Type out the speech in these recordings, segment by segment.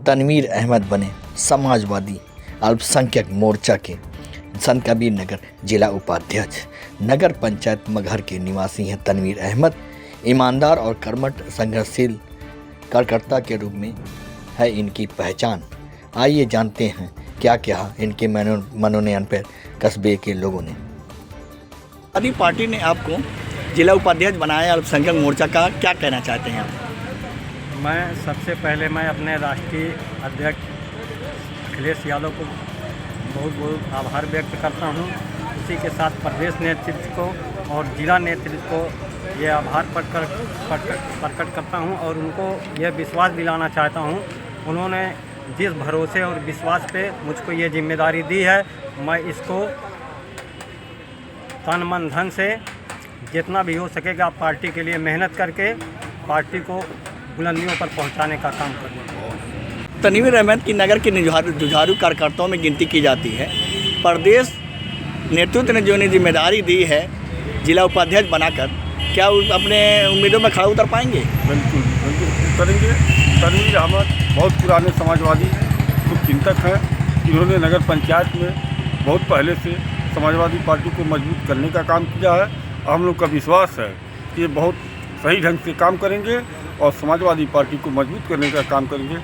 तनवीर अहमद बने समाजवादी अल्पसंख्यक मोर्चा के संत कबीर नगर जिला उपाध्यक्ष। नगर पंचायत मगहर के निवासी हैं तनवीर अहमद। ईमानदार और कर्मठ संघर्षशील कार्यकर्ता के रूप में है इनकी पहचान। आइए जानते हैं क्या क्या इनके मनोनयन पर कस्बे के लोगों ने। आदि पार्टी ने आपको जिला उपाध्यक्ष बनाया अल्पसंख्यक मोर्चा का, क्या कहना चाहते हैं आप? मैं सबसे पहले अपने राष्ट्रीय अध्यक्ष अखिलेश यादव को बहुत बहुत आभार व्यक्त करता हूं। उसी के साथ प्रदेश नेतृत्व को और जिला नेतृत्व को ये आभार प्रकट करता हूं और उनको यह विश्वास दिलाना चाहता हूं। उन्होंने जिस भरोसे और विश्वास पे मुझको ये जिम्मेदारी दी है, मैं इसको तन मन धन से जितना भी हो सकेगा पार्टी के लिए मेहनत करके पार्टी को बुलंदियों पर पहुंचाने का काम करूँगा। तनवीर अहमद की नगर के जुझारू कार्यकर्ताओं में गिनती की जाती है। प्रदेश नेतृत्व ने जो इन्हें जिम्मेदारी दी है जिला उपाध्यक्ष बनाकर, क्या अपने उम्मीदों में खड़ा उतर पाएंगे? बिल्कुल करेंगे। तनवीर अहमद बहुत पुराने समाजवादी शुभचिंतक हैं। इन्होंने नगर पंचायत में बहुत पहले से समाजवादी पार्टी को मजबूत करने का काम किया है। हम लोग का विश्वास है कि ये बहुत सही ढंग से काम करेंगे और समाजवादी पार्टी को मजबूत करने का काम करेंगे।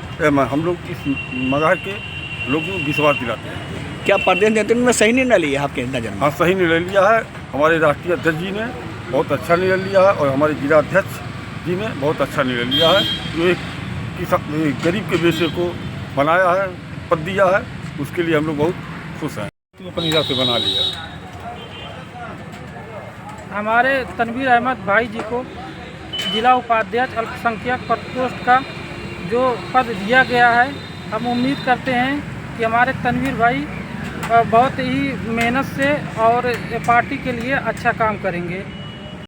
हम लोग इस मगहर के लोगों को विश्वास दिलाते हैं। क्या प्रदेश नेतृत्व में सही निर्णय लिया आपके नज़र में? हाँ, सही निर्णय लिया है। हमारे राष्ट्रीय अध्यक्ष जी ने बहुत अच्छा निर्णय लिया है और हमारे जिला अध्यक्ष जी ने बहुत अच्छा निर्णय लिया है। जो एक गरीब के बेटे को बनाया है, पद दिया है, उसके लिए हम लोग बहुत खुश हैं। अपनी हिसाब से बना लिया। हमारे तनवीर अहमद भाई जी को जिला उपाध्यक्ष अल्पसंख्यक प्रकोष्ठ का जो पद दिया गया है, हम उम्मीद करते हैं कि हमारे तनवीर भाई बहुत ही मेहनत से और पार्टी के लिए अच्छा काम करेंगे।